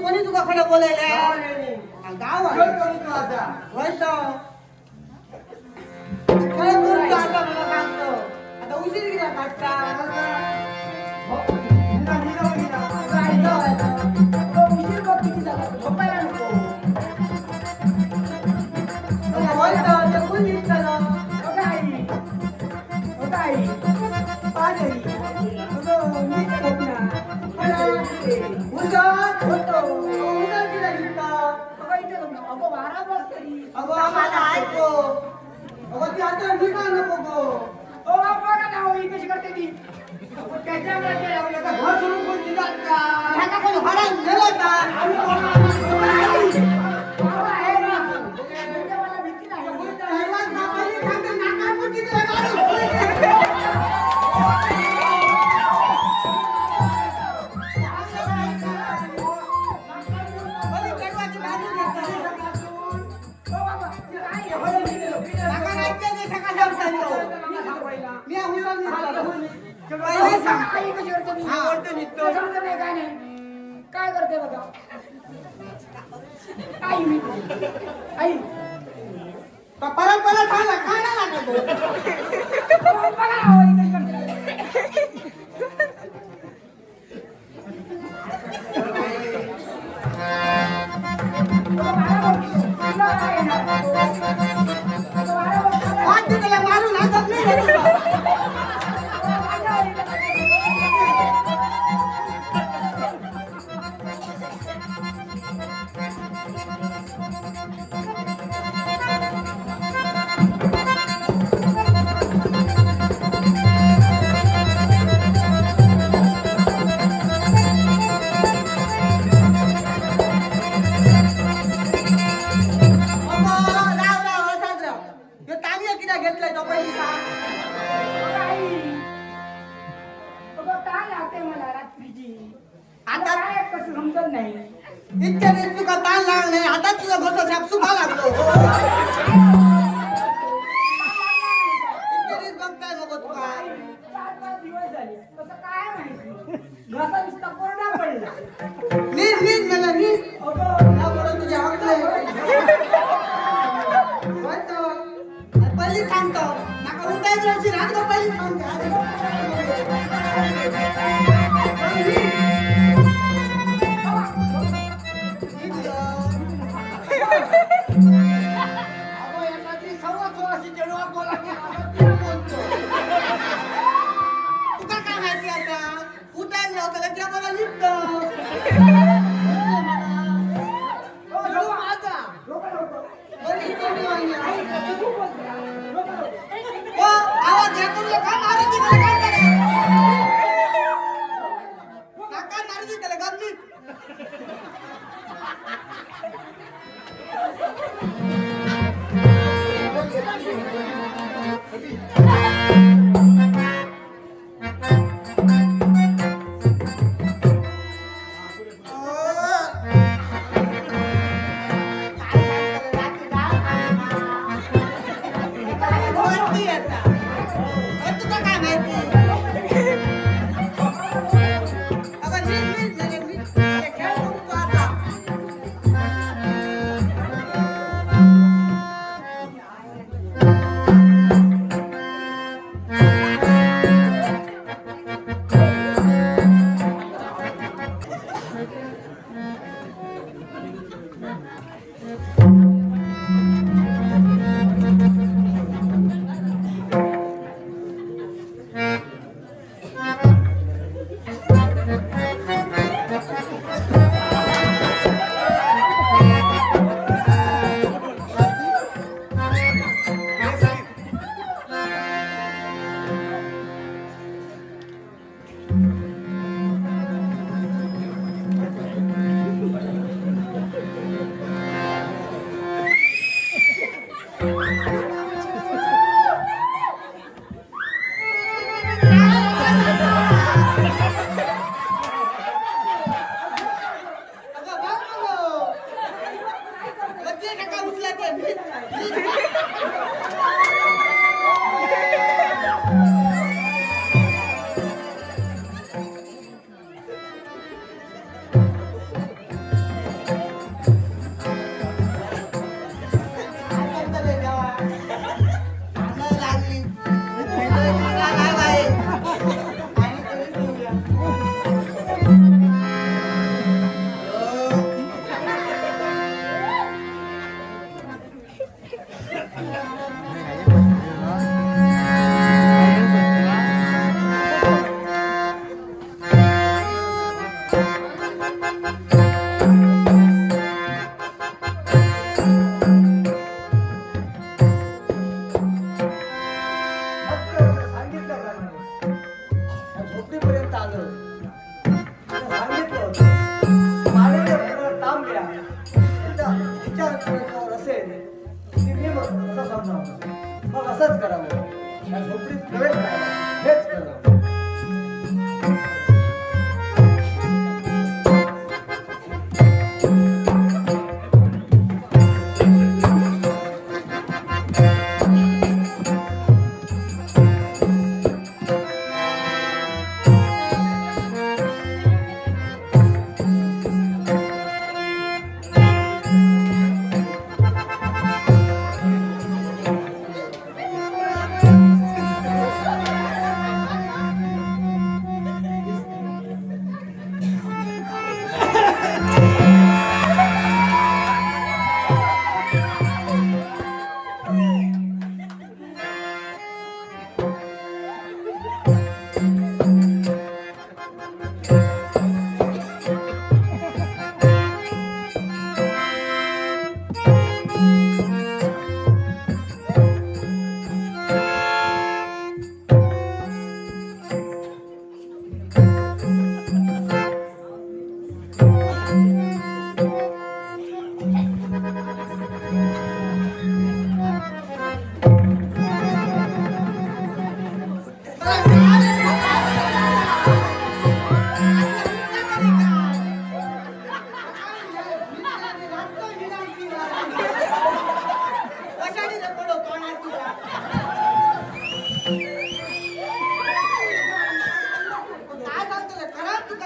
कोणी तुका खरं बोलायला गाव आहे खरं करून तू आता मला सांगतो आता उशीर किती काढता उशीर बघ किती झाला झोपायला नको कोण निघतं आई पाच अगो आम्हाला ऐको अगो ती आता मी का नको गो ओ बघा ना होई कशी करते ती त्याच्यामुळे ते लावलं का घर सोडून कोण दिलात का ह्याचा कोण हराम गेला का आम्ही बाबा आहे ना म्हणजे मला भीती नाही हैवान बाबांनी सांगते नाका मुठी तुला मारू काय करते बघा आई परंपरा खायला खायला लागतो मारून हातात नाही इतक्या दिवस तुका ताण लागले आता तुझा घोसा साप सुका लागलो इतक्या दिवस बघताय नको तुका 4-5 दिवस झाले कसं काय माहिती घोसा नुसता कोरडा पडला नीट मला नीट ना बरं तुझ्या हकले होतो पहिली थांबतो नका उठायची अशी रात गो पहिली थांबते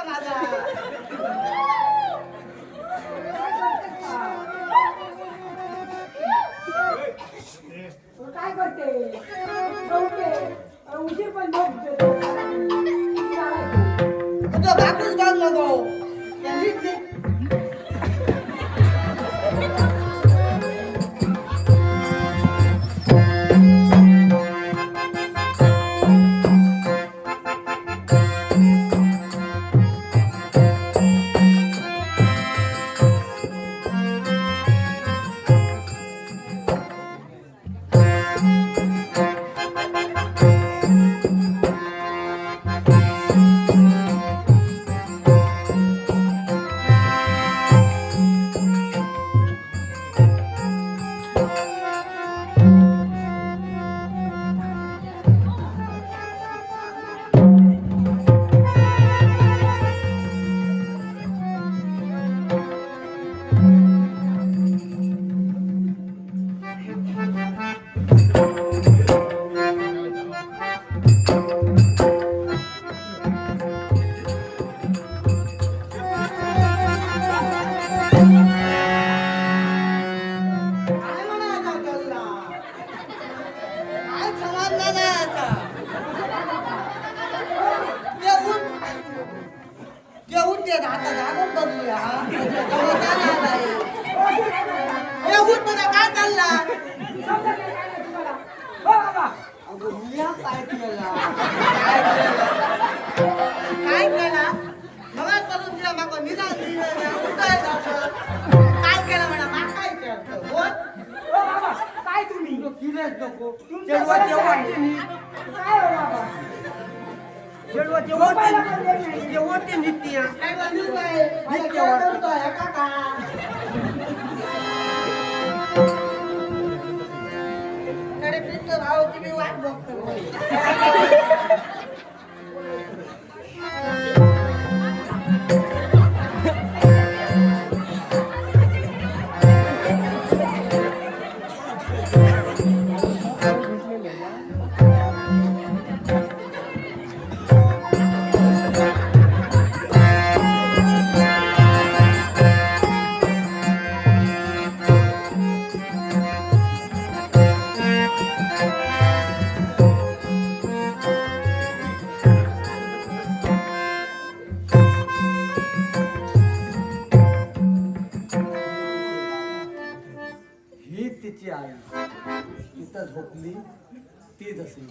माझा. काय करते उशीर पण तो बापूच बघ नको काय केला मग करून दिला मागं निदान काय केलं म्हणा मा काय करतो बोल काय तुम्ही किरेच नको जेवढा काय हो बाबा जेवढा ते नित्य काय बनवू काय नित्य करतोय काका कडे पिंट भाऊची मी वाट बघतो तिची आई तिथं झोपली ती जशी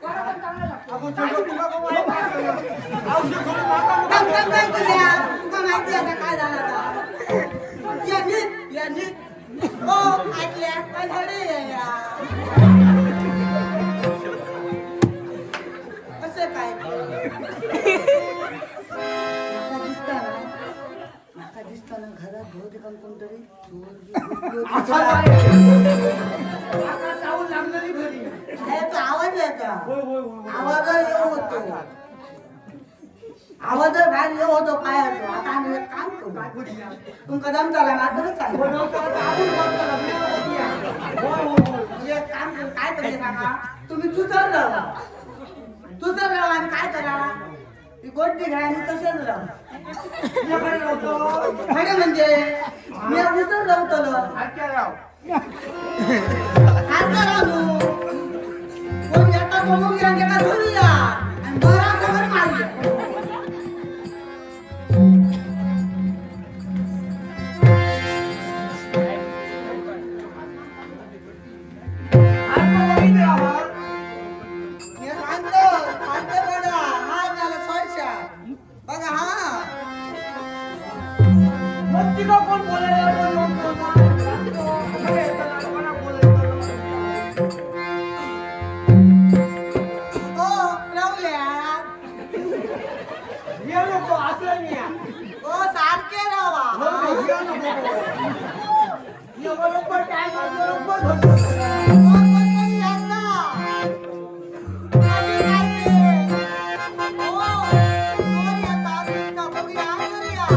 कोणा पण चांगला लागतो. आपण सगळं तुला का वाईट वाटलं? औषध सोडून थांब, थांब, थांब, तुझ्या. तुका माहिती आता काय झालं आता. या नीट, या नीट. ओ, ऐकल्या? काय झाले या? कसं काय? माका दिसता ना घरात बहुतेक कोणतरी चोर असं बिर काय? आता चावून लागणारी घरी. तो आवाज येता होय, होय, होय. आवाज येऊ होतो आवाज बाहेर येऊ होतो काय होतो आता आम्ही एक काम करू तुमका दम झाला ना तरच चालेल म्हणजे एक काम करू काय करायचं सांगा तुम्ही तुझर राहा आणि काय करा ती गोष्टी घ्या आणि तसेच राहा खरं म्हणजे मी उसर राहतो आजच्या राव. आता राहू कोण येता बघून घ्या त्याला धरूया आणि बरा खबर मारूया आता बघितलं आवाज. मी सांगतो बघा हा झाला सोडशा बघा हा मग तिला कोण बोलायला कोण बोलतो? काय येतं? कोणा बोलायचं? ओ राहुल्या ये नको, असं नाही या. ओ सारखे राहा नको, ये नको. ये बरोबर टायमात बरोबर होतं. ओ कोणतरी यांना काही नाही ओ कोण येतात तुमचा बघूया करूया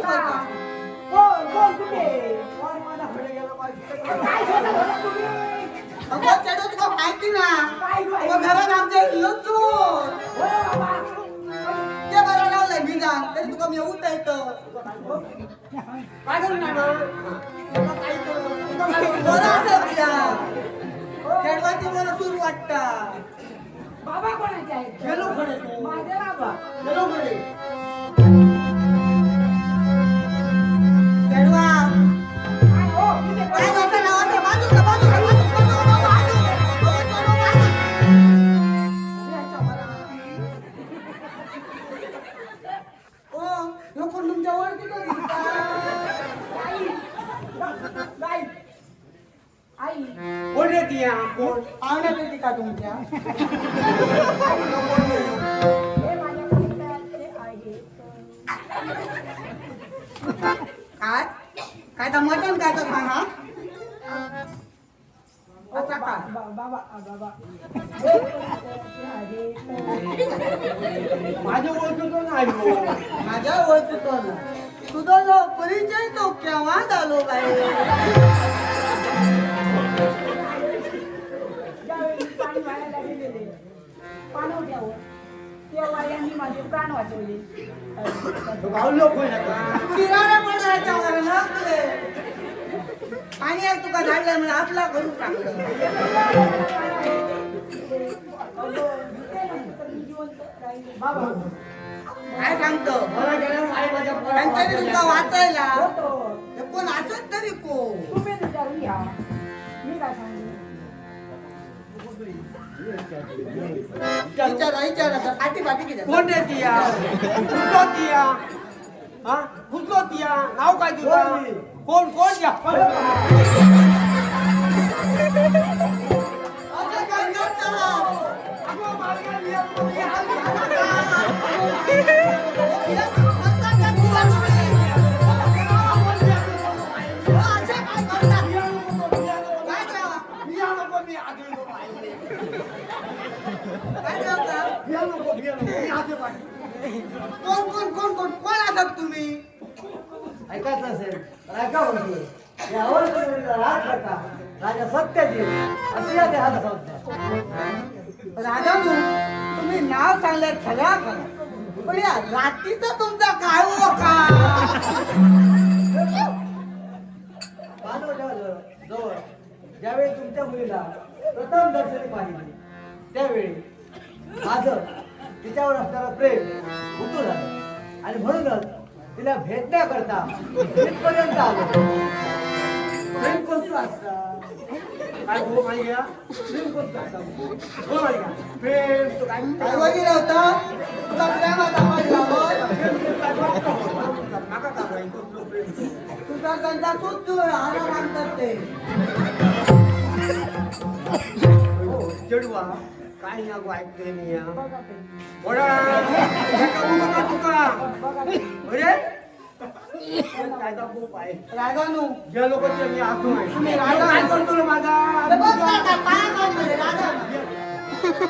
कोण तुम्ही? कोण माझ्याकडे गेलं पाहिजे? काय शोधत होता तुम्ही? माहिती ना काय गं? तो घरात आमच्या चोर हो बाबा. ते बरं लावलंय भिजान तरी तुका मी उठता येतं काय करू नाही बरं? तुला काय करू? तुला काय करू? बरं असं तुझ्या खेळवायची मला सुरू वाटता बाबा कोणाचे आहेत गेलो खरे तू. माझे बाबा गेलो खरे. खेळवा काय हो किती काय करता नावाचं बाजूला बाजूला हो कोण तुमच्या ओळखी बाई आई कोण येते या? कोण? पाहुण्यात येते का तुमच्या हे माझ्याकडे काय आहे काय काय तर मटण काय तर सांगा अच्छा का बाबा बाबा माझ्या ओळखीचं नाही हो. माझ्या ओळखीतो ना तुझा जो परिचय तो केव्हा झालो बाई ज्यावेळी पाणी वायाला गेलेले पाणवठ्यावर तेव्हा यांनी माझे प्राण वाचवले तो गाव लोक होय ना का? किराणा पडला याच्यावर ना तुले पाणी आहे तुका झाडलं म्हणून आपला करून टाकलं बाबा काय सांगतो मला गेल्या आई माझ्या त्यांच्याकडे तुका वाचायला होतो हे कोण असत तरी कोण तुम्ही विचारून घ्या मी काय सांगू विचारा पाठी पाठी किती कोण रे तिया कुठलो तिया हा कुठलो तिया नाव काय तुझं कोण कोण द्या असं काय करता? अगो माझ्या लिया तुम्ही कोण कोण कोण कोण कोण आहात तुम्ही ऐकायचं असेल तर ऐका म्हणतोय यावर राज करता राजा सत्यजित अशी या देहाला संस्था राजानू तुम्ही नाव सांगले सगळ्या करा पण या रात्रीचा तुमचा काय हो का पानवट्यावर जवळ ज्यावेळी तुमच्या मुलीला प्रथम दर्शनी पाहिली त्यावेळी माझं तिच्यावर असणारं प्रेम उतू झालं आणि म्हणूनच तिला भेटण्याकरता इथपर्यंत आलो प्रेम कोणतं असतं काय हो माहिती प्रेम कोणतं असतं हो माहिती प्रेम तो काय काय वगैरे होता तुला प्रेमात आवडला मागा का प्रेम तुझा त्यांचा तूच आराम आणतात ते जडवा काय ना गो ऐकते मी या बघा ते बोडा एका उभा तुका बघा ते अरे कायदा खूप आहे राजानू ज्या लोकांचे मी आखून आहे तुम्ही राजा काय करतो रे माझा अरे बघ ना आता पाया पडतो रे राजा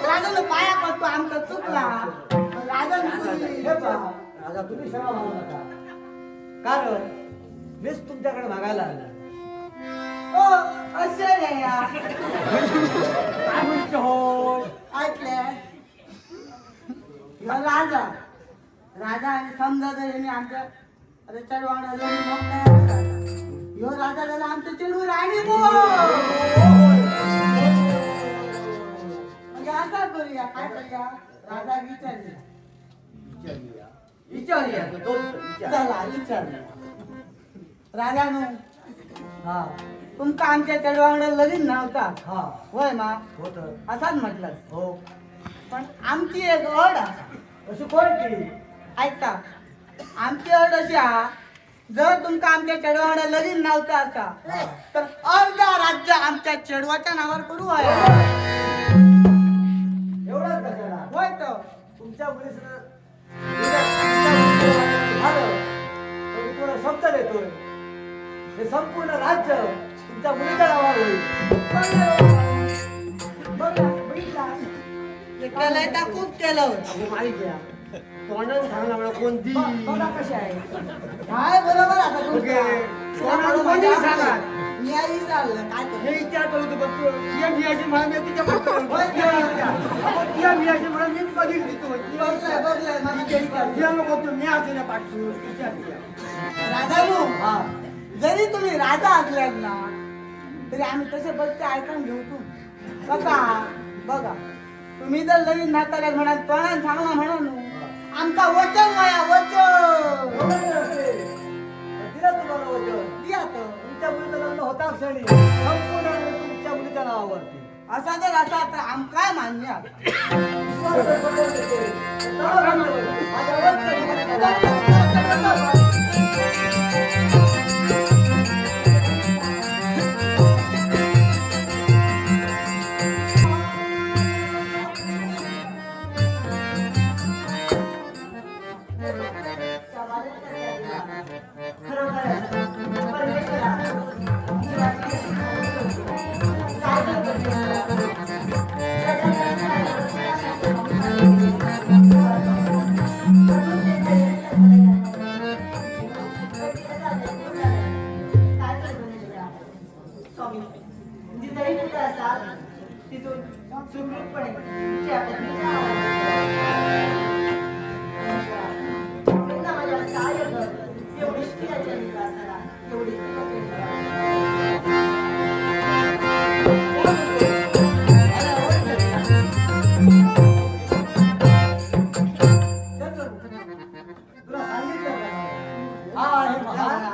राजानू पाया पडतो आमचा चुकला राजानू तुम्ही हे पहा राजा तुम्ही क्षमा मागू नका कारण मीच तुमच्याकडे मागायला आलो ओ असे रे या काय म्हणतो होय ऐकले राजा राजा आणि समजा जर यांनी आमच्या अरे चढवाडा ह्यो राजा झाला आमचं चिडू राणी म्हणजे असा करूया काय करूया राजा विचारूया विचारूया तो विचार चला विचारूया राजानू हा तुमका आमच्या चढवांगडा लगीन नव्हता हा होय मा होत असाच म्हटलं हो पण आमची एक अट असा अशी कोणती ऐकता आमची अट अशी हा जर तुमका आमच्या चढवांगडा लगीन नव्हता असा तर अर्धा राज्य आमच्या चढवाच्या नावावर करू आहे एवढंच कशाला होय तर तुमच्या मुलीचं झालं तर मी तुम्हाला शब्द देतोय हे संपूर्ण राज्य तुमच्या मुलीच्या नावावर होईल बघा बघितला हे केलंय तर खूप केलं अगो माहिती आहे तोंडाने सांगला मला कोणती बघा कशी आहे काय बरोबर आता ओके. कोणाला कोणी सांगा. मी आई चाललं काय हे करू? विचारतो होतो पण तू तिया मियाची म्हणा मी तिच्या होय का? तिया मियाची म्हणा मी बघितली तू बघलंय बघलंय माझी केली काढली. तिया नको तू मी असते ना पाठवू तिच्या तिया राजानू हा जरी तुम्ही राजा असल्यात ना तरी आम्ही तसे बच्चे ऐकून घेऊ तू बघा बघा तुम्ही जर नवीन नाताल्यात म्हणा तोंडाने सांगला म्हणा नू आमका वचन वाया वचन दिलं तुम्हाला वचन दिया तर तुमच्या मुलीचं लग्न होता क्षणी संपूर्ण राज्य तुमच्या मुलीच्या नावावरती असा जर असा तर आमकाय मान्य आहे. विश्वास बरोबर देतोय. तर माझ्या वचन जिथेही कुठे असाल तिथून सुखरूपपणे तुमच्या पत्नीच्या माझ्या सहाय्य कर एवढी स्त्रियाच्या प्रार्थना एवढी तुला सांगितलं का? हा आहे महान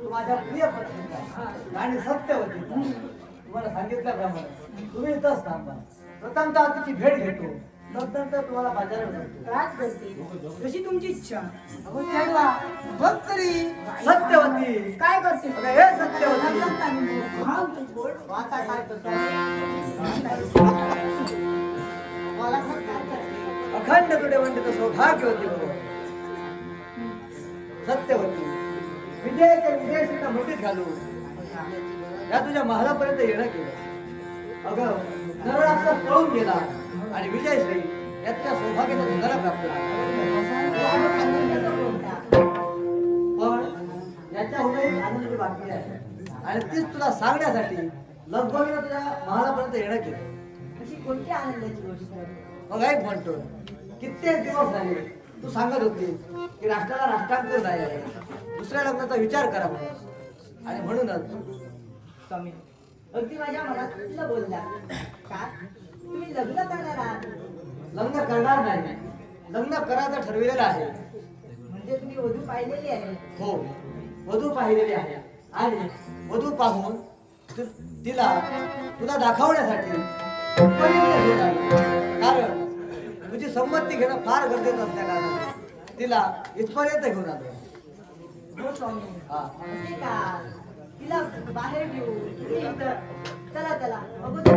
तू माझ्या प्रिय पत्नीचा आणि सत्यवतीचा तुम्हाला सांगितल्याप्रमाणे तुम्ही इथंच थांबा. प्रथमतः तिची भेट घेतो, नंतर तुम्हाला बाजारात जातो. राज करते जशी तुमची इच्छा. अगो चेडवा बघ तरी सत्यवती काय करते अगं हे सत्यवती हा, तू बोल. आता काय करतो मला सांग काय करते? अखंड तुडे म्हणते सौभाग्यवती बरोबर सत्यवती विजयाच्या विजयशीला मुठीत घालू या तुझ्या महालापर्यंत येणं केलं. अगं नरराक्षस पळून गेला आणि विजयश्री या तुझ्या सौभाग्याचा धंदाला प्राप्त पण याच्याहून एक आनंदाची बातमी आहे आणि तीच तुला सांगण्यासाठी लगबगीनं तुझ्या महालापर्यंत येणं केलं. अशी कोणती आनंदाची गोष्ट आहे? मग ऐक म्हणतो कित्येक दिवस झाले तू सांगत होती की राष्ट्राला राष्ट्रांतर नाही आहे, दुसऱ्या लग्नाचा विचार करा म्हणून आणि म्हणूनच स्वामी अगदी माझ्या मनातलं बोलला. का तुम्ही लग्न करणार आहात? लग्न करणार नाही, लग्न करायचं ठरविलेलं आहे. म्हणजे तुम्ही वधू पाहिलेली आहे? हो वधू पाहिलेली आहे आणि वधू पाहून तिला तुला दाखवण्यासाठी इथपर्यंत घेऊन आलो. कारण तुझी संमती घेणं फार गरजेचं असल्या कारणाने तिला इथपर्यंत घेऊन आलो. हो स्वामी. हा असे का? तिला बाहेर घेऊ. तुम्ही इथं. चला चला अगोदर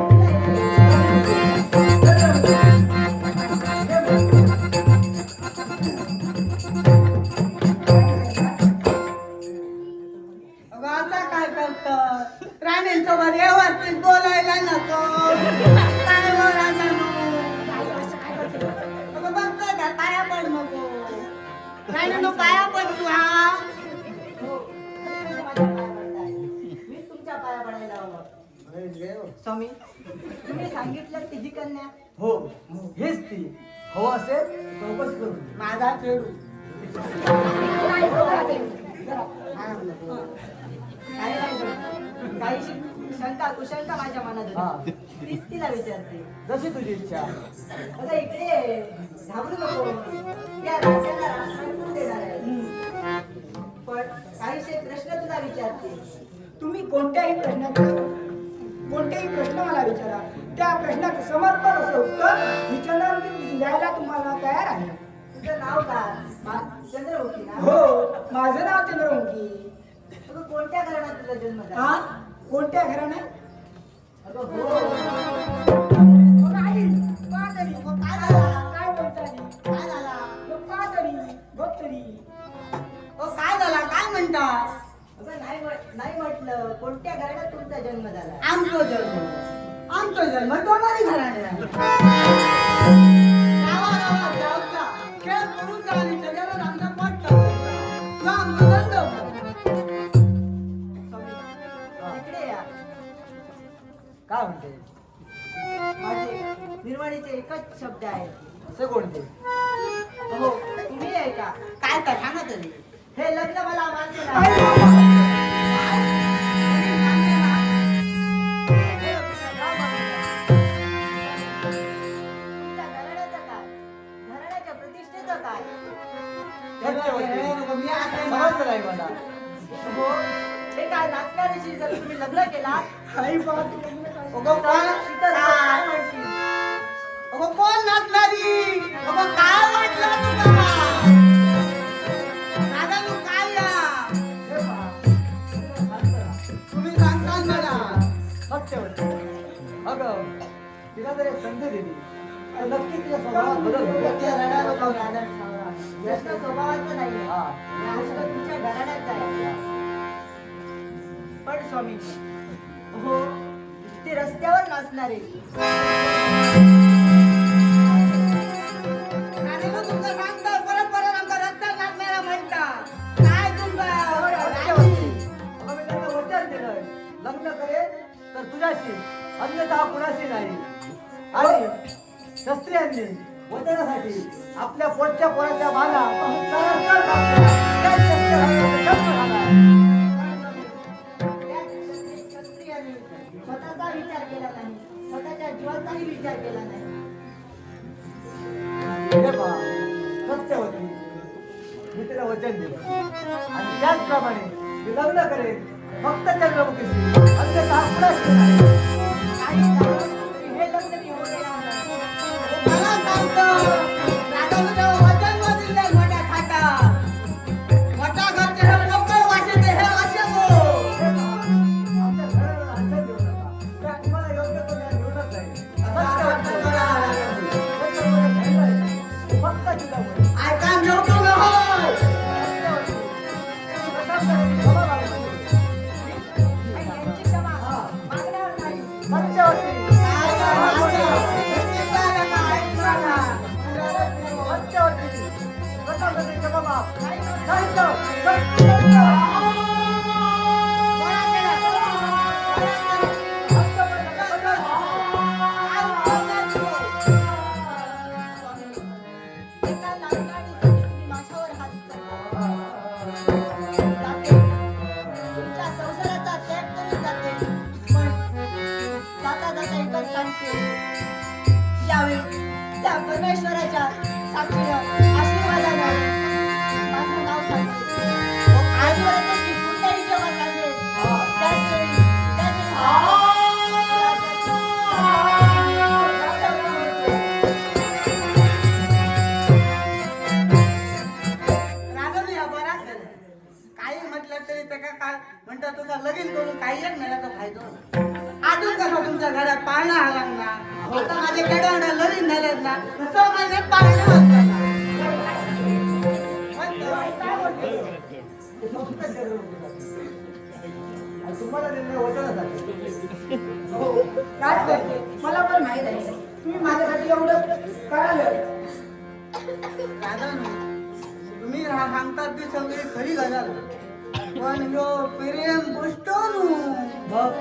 अगं आता काय करतं राणींसोबत व्यवस्थित बोलायला नको. काय बोलायला नको. अगं बघतोय का पाया पड नको. राणीनो पाया पड तू. हा हो. तुम्ही माझ्या पाया पडताय. मी तुमच्या पाया पडायला हवं. स्वामी तुम्ही सांगितलं तिची कन्या हो हेच ती हो असेल चौकशी करू. माझा चेडू. काय काही शंका कुशंका माझ्या मनात हा होती. तीच तिला विचारते. जशी तुझी इच्छा. अगं इकडे ये. घाबरू नको. या राज्याला राष्ट्रांतर देणार आहे. पण काहीशे प्रश्न तुला विचारते. तुम्ही कोणत्याही प्रश्न मला विचारा. त्या प्रश्नाचं समर्पक असं उत्तर विचारण्यावर द्यायला तुम्हाला तयार आहे. तुझं नाव काय? चंद्रमुखी ना? हो माझं नाव चंद्रमुखी. अगं कोणत्या घराण्यात तुझा जन्म झाला? हा कोणत्या घराण्यात? अगं हो. काय बोलताय? काय झाला? बघ तरी. काय झाला? काय म्हणता? अगं नाही म्हटलं. कोणत्या घराण्यात तुमचा जन्म झाला? आमचा जन्म दोनारी घराण्यात. गावागावात जाऊचा. खेळ करून झाली त्याच्यावर आमचा पोट चालतो. आमचं धंदो. इकडे या. काय म्हणते माझे निर्वाणीचे एकच शब्द आहे. असे कोणते? हो तुम्ही आहे का? काय तर सांगा तरी. हे लग्न मला मान्य अरे नाही. बाबा. तुमच्या घराण्याचं काय? घराण्याच्या प्रतिष्ठेचं काय? सत्यवती समजलं नाही मला. हो हे काय नाचणाऱ्याशी जर तुम्ही लग्न केलात आई बाबा तू लग्न काय? तर इतर लोक काय म्हणतील? अगं कोण नाचणारी? अगं काय वाटलं तुला? दादा तू काय या? हे पहा, शांत राहा. तुम्ही सांगताल मला. सत्यवती अगं तिला जर एक संधी दिली तर नक्की तिच्या स्वभावात बदल होईल. त्या रडायला जाऊ दादा प्रश्न स्वभावाचा नाही हा. प्रश्न तुमच्या घराण्याचा आहे. पण स्वामी हो ते रस्त्यावर नाचणारे राणीनं तुमचं सांगतं परत आमचा रस्ता नाचणारा म्हणता. काय सत्यवती, अगं मी त्यांना वचन दिलंय लग्न करेल तर तुझ्याशी अन्यथा कुणाशी नाही. आणि क्षत्रियांनी वचनासाठी आपल्या पोटच्या पोराच्या बाला सरळ टाकल्या. त्या क्षत्रियाला जन्म झाला. क्षत्रियाने स्वतःचा विचार केला नाही, स्वतःच्या जीवाचाही विचार केला नाही. हे पहा, सत्यवती मी तिला वचन दिलं आणि त्याचप्रमाणे मी मी लग्न करेन फक्त चंद्रमुखीशी, अन्यथा कुणाशी नाही. हे लग्न मी होऊ देणार नाही. मला सांगतो राजानं तेव्हा वचन दिले मोठ्या थाटात. मोठ्या घरचे हे पोकळ वाशे ते हे असे गो. आमच्या घराला अंतर देऊ नका. तुम्हाला योग्य तो न्याय मिळूनच जाईल. असं वाटतं मला राजानं. हे सर्व घ्यायला आहे. फक्त जिजाबाई. ऐका जेवतो न होय. यांची क्षमा मागण्यावर नाही. सत्यवती. काय झालं? हे झालं का? ऐकला ना? सत्यवती. प्रतापगडचे बाबा. नाही तर बळा केला. एका लालकाडीसाठी तुम्ही माझ्यावर हात करता. जाते. तुमच्या संसाराचा त्याग करून जाते. पण जाता जाता एकच सांगते. यावेळी त्या परमेश्वराच्या साक्षीनं आशीर्वादानं माझं नाव सांगते. आजपर्यंत मी कुठल्याही जेव्हा सांगेन त्याच वेळी राजाने या बरा केलं. काही म्हटलं तरी ते काय म्हणतात तुझा लगीन करून काही एक मिळाला तर फायदा अजून कसं तुमच्या घरात पाळणा आला ना. आता माझे केडवणे लगीन झालेत ना. 6 महिन्यात पाळणे होतात. फक्त चंद्रमुखीसाठी. आणि तुम्हाला निर्णय वचनासाठी. काय करते मला पण माहित आहे तुम्ही माझ्यासाठी एवढं कराल. राजानो तुम्ही सांगतात ती सगळी खरी घालाल. पण यो प्रेम गोष्ट मग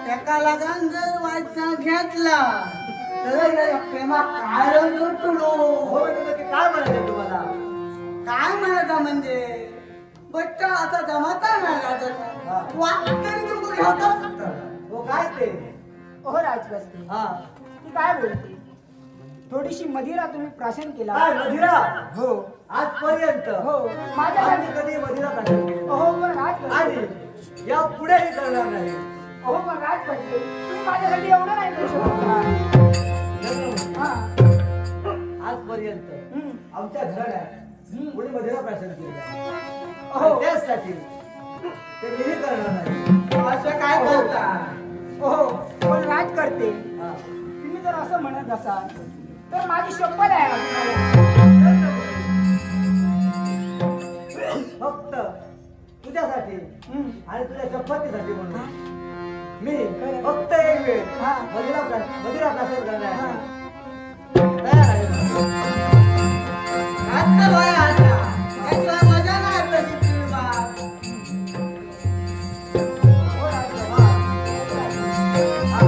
त्याका लगान जर वाचा घेतला तर या प्रेमा काय रंग तुलो. हो म्हणजे ते काय म्हणायचं तुम्हाला? काय म्हणायचं म्हणजे बच्चा आता जमाता नाही राजात वाट तरी तुमको घ्यावतात. हो काय ते? हो राजगस्ती हा ती काय बोलते थोडीशी मदिरा तुम्ही प्राशन केला. काय मदिरा? हो आजपर्यंत हो माझ्यासाठी आम्ही कधी मदिरा प्राशन केली हो पण राजगस्ती आणि या पुढेही करणार नाही. हो पण राजगस्ती तुम्ही माझ्यासाठी एवढं नाही करू शकत का? हा आजपर्यंत हम्म. आमच्या घराण्यात कोणी मदिरा प्राशन केलं हो. त्यासाठी ते मीही करणार नाही. असं काय करता. हो पण राज करते हा. तुम्ही जर असं म्हणत असाल तर माझी शपथ आहे तुम्हाला. फक्त तुझ्यासाठी हम्म. आणि तुझ्या शपथीसाठी म्हणून मी फक्त एक वेळ हा. मदिरा प्राशन करण्यासाठी हा. तयार आहे. आता वय आता त्याशिवाय मजा नाही तशी प्रेमात. हो राज. हा. हा.